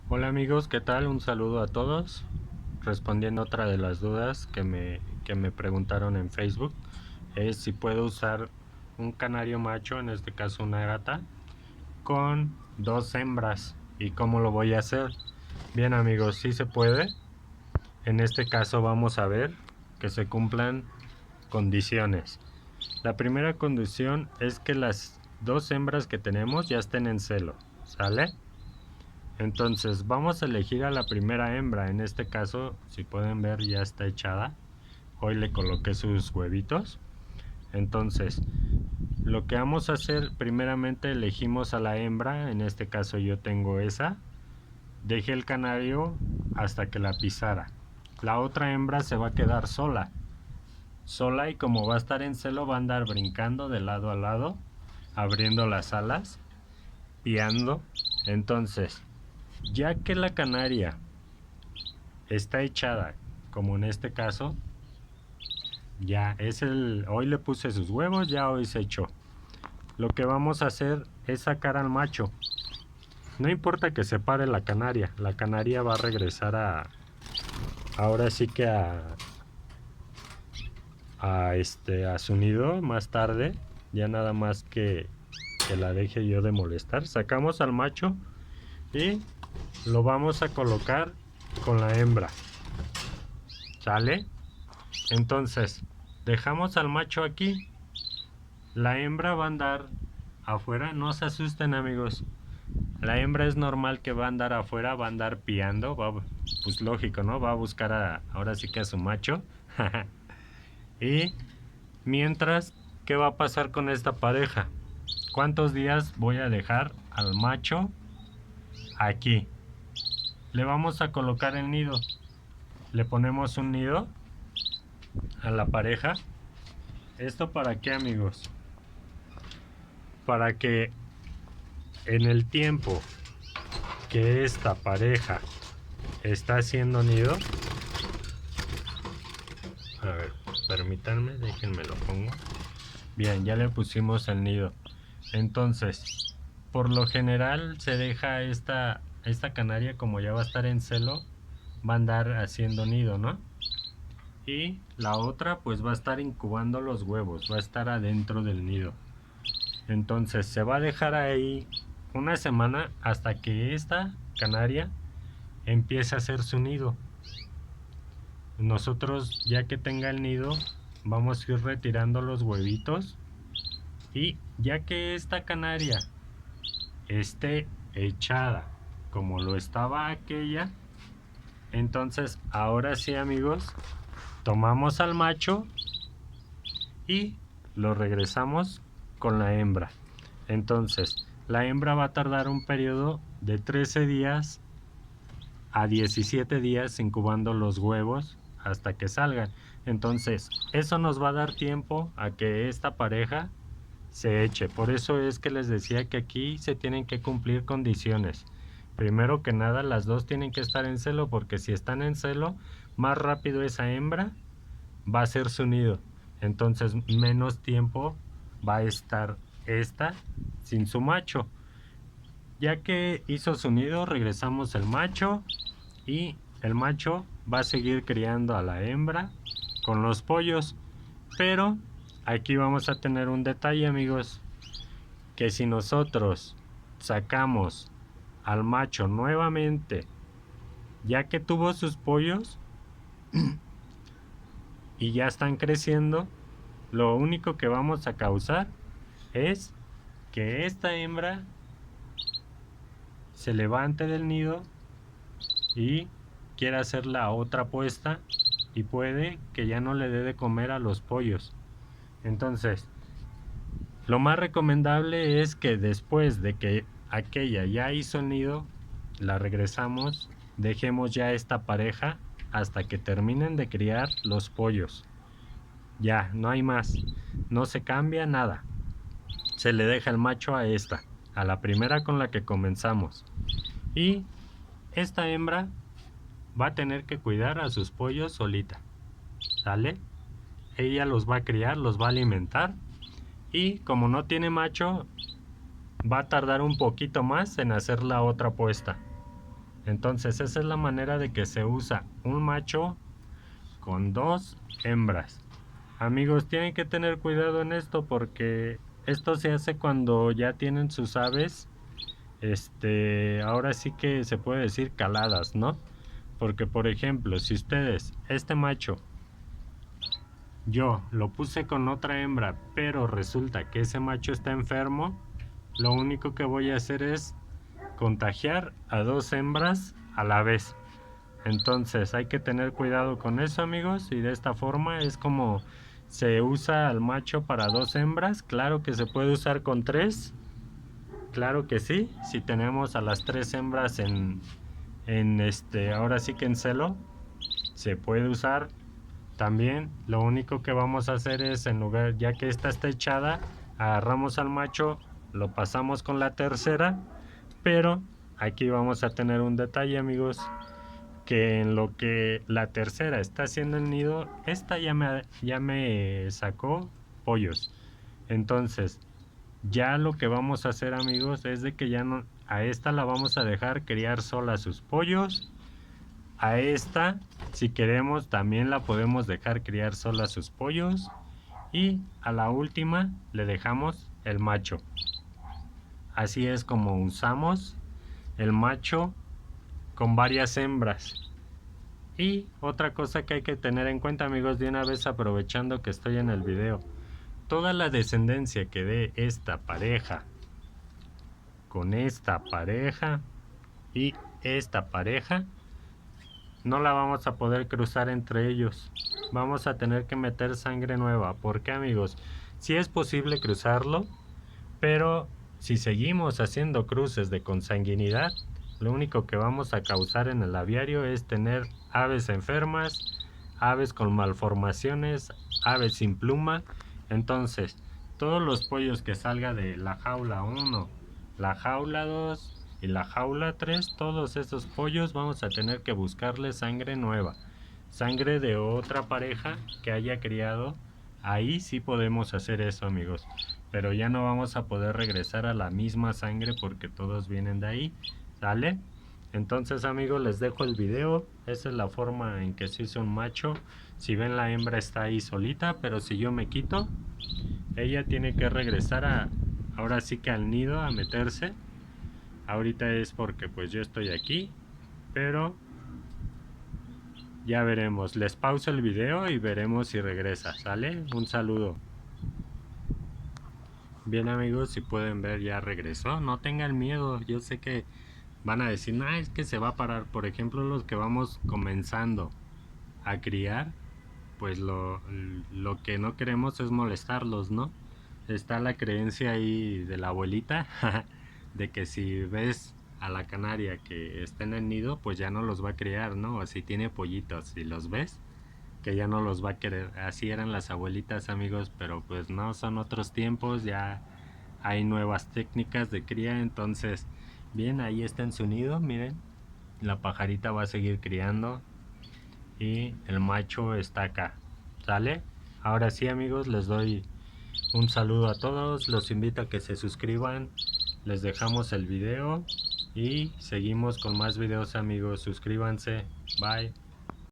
Hola amigos, ¿qué tal? Un saludo a todos. Respondiendo otra de las dudas que me preguntaron en Facebook, es si puedo usar un canario macho, en este caso una gata, con dos hembras y cómo lo voy a hacer. Bien amigos, sí se puede. En este caso vamos a ver que se cumplan condiciones. La primera condición es que las dos hembras que tenemos ya estén en celo, ¿sale? Entonces vamos a elegir a la primera hembra. En este caso, si pueden ver, ya está echada. Hoy le coloqué sus huevitos. Entonces, lo que vamos a hacer, primeramente elegimos a la hembra. En este caso yo tengo esa. Dejé el canario hasta que la pisara. La otra hembra se va a quedar sola. Sola, y como va a estar en celo, va a andar brincando de lado a lado, abriendo las alas, piando. Entonces, ya que la canaria está echada, como en este caso, ya es hoy le puse sus huevos, ya hoy se echó. Lo que vamos a hacer es sacar al macho. No importa que se pare la canaria va a regresar ahora sí que a su nido más tarde, ya nada más que la deje yo de molestar. Sacamos al macho y lo vamos a colocar con la hembra. ¿Sale? Entonces, dejamos al macho aquí. La hembra va a andar afuera. No se asusten amigos. La hembra es normal que va a andar afuera, va a andar piando. Pues lógico, ¿no? Va a buscar ahora sí que a su macho. Y mientras, ¿qué va a pasar con esta pareja? ¿Cuántos días voy a dejar al macho aquí? Le vamos a colocar el nido. Le ponemos un nido a la pareja. ¿Esto para qué amigos? Para que en el tiempo que esta pareja está haciendo nido, a ver, permítanme, déjenme lo pongo. Bien, ya le pusimos el nido. Entonces, por lo general se deja esta canaria, como ya va a estar en celo, va a andar haciendo nido, ¿no? Y la otra pues va a estar incubando los huevos, va a estar adentro del nido. Entonces se va a dejar ahí una semana hasta que esta canaria empiece a hacer su nido. Nosotros, ya que tenga el nido, vamos a ir retirando los huevitos, y ya que esta canaria esté echada como lo estaba aquella, entonces ahora sí amigos, tomamos al macho y lo regresamos con la hembra. Entonces la hembra va a tardar un periodo de 13 días a 17 días incubando los huevos hasta que salgan. Entonces eso nos va a dar tiempo a que esta pareja se eche. Por eso es que les decía que aquí se tienen que cumplir condiciones. Primero que nada, las dos tienen que estar en celo, porque si están en celo, más rápido esa hembra va a hacer su nido. Entonces menos tiempo va a estar esta sin su macho. Ya que hizo su nido, regresamos el macho, y el macho va a seguir criando a la hembra con los pollos. Pero aquí vamos a tener un detalle amigos, que si nosotros sacamos al macho nuevamente, ya que tuvo sus pollos y ya están creciendo, lo único que vamos a causar es que esta hembra se levante del nido y quiera hacer la otra puesta, y puede que ya no le dé de comer a los pollos. Entonces, lo más recomendable es que después de que aquella ya hizo el nido, la regresamos, dejemos ya esta pareja hasta que terminen de criar los pollos. Ya, no hay más, no se cambia nada. Se le deja el macho a esta, a la primera con la que comenzamos. Y esta hembra va a tener que cuidar a sus pollos solita. ¿Sale? Ella los va a criar, los va a alimentar. Y como no tiene macho, va a tardar un poquito más en hacer la otra puesta. Entonces esa es la manera de que se usa un macho con 2 hembras. Amigos, tienen que tener cuidado en esto porque esto se hace cuando ya tienen sus aves, ahora sí que se puede decir caladas, ¿no? Porque por ejemplo, si ustedes, este macho, yo lo puse con otra hembra, pero resulta que ese macho está enfermo, lo único que voy a hacer es contagiar a 2 hembras a la vez. Entonces hay que tener cuidado con eso, amigos, y de esta forma es como se usa al macho para 2 hembras. Claro que se puede usar con 3, claro que sí, si tenemos a las 3 hembras ahora sí que en celo, se puede usar también. Lo único que vamos a hacer es, en lugar, ya que esta está echada, agarramos al macho, lo pasamos con la tercera, pero aquí vamos a tener un detalle, amigos, que en lo que la tercera está haciendo el nido, esta ya me sacó pollos. Entonces, ya lo que vamos a hacer, amigos, es de que ya no, a esta la vamos a dejar criar sola sus pollos. A esta, si queremos, también la podemos dejar criar sola sus pollos. Y a la última le dejamos el macho. Así es como usamos el macho con varias hembras. Y otra cosa que hay que tener en cuenta, amigos, de una vez aprovechando que estoy en el video, toda la descendencia que dé esta pareja con esta pareja y esta pareja, no la vamos a poder cruzar entre ellos. Vamos a tener que meter sangre nueva. ¿Por qué, amigos? Sí es posible cruzarlo, pero si seguimos haciendo cruces de consanguinidad, lo único que vamos a causar en el aviario es tener aves enfermas, aves con malformaciones, aves sin pluma. Entonces, todos los pollos que salga de la jaula 1, la jaula 2 y la jaula 3, todos esos pollos vamos a tener que buscarle sangre nueva, sangre de otra pareja que haya criado. Ahí sí podemos hacer eso, amigos, pero ya no vamos a poder regresar a la misma sangre porque todos vienen de ahí, ¿sale? Entonces, amigos, les dejo el video. Esa es la forma en que se hizo un macho. Si ven, la hembra está ahí solita, pero si yo me quito, ella tiene que regresar ahora sí que al nido, a meterse. Ahorita es porque pues yo estoy aquí, pero ya veremos. Les pauso el video y veremos si regresa, ¿sale? Un saludo. Bien, amigos, si pueden ver, ya regresó. No tengan miedo, yo sé que van a decir, no, es que se va a parar. Por ejemplo, los que vamos comenzando a criar, pues lo que no queremos es molestarlos, ¿no? Está la creencia ahí de la abuelita de que si ves a la canaria que está en el nido, pues ya no los va a criar, ¿no? O si tiene pollitos, si los ves, que ya no los va a querer. Así eran las abuelitas, amigos, pero pues no, son otros tiempos, ya hay nuevas técnicas de cría. Entonces, bien, ahí está en su nido, miren, la pajarita va a seguir criando y el macho está acá, ¿sale? Ahora sí, amigos, les doy un saludo a todos, los invito a que se suscriban, les dejamos el video y seguimos con más videos, amigos. Suscríbanse, bye.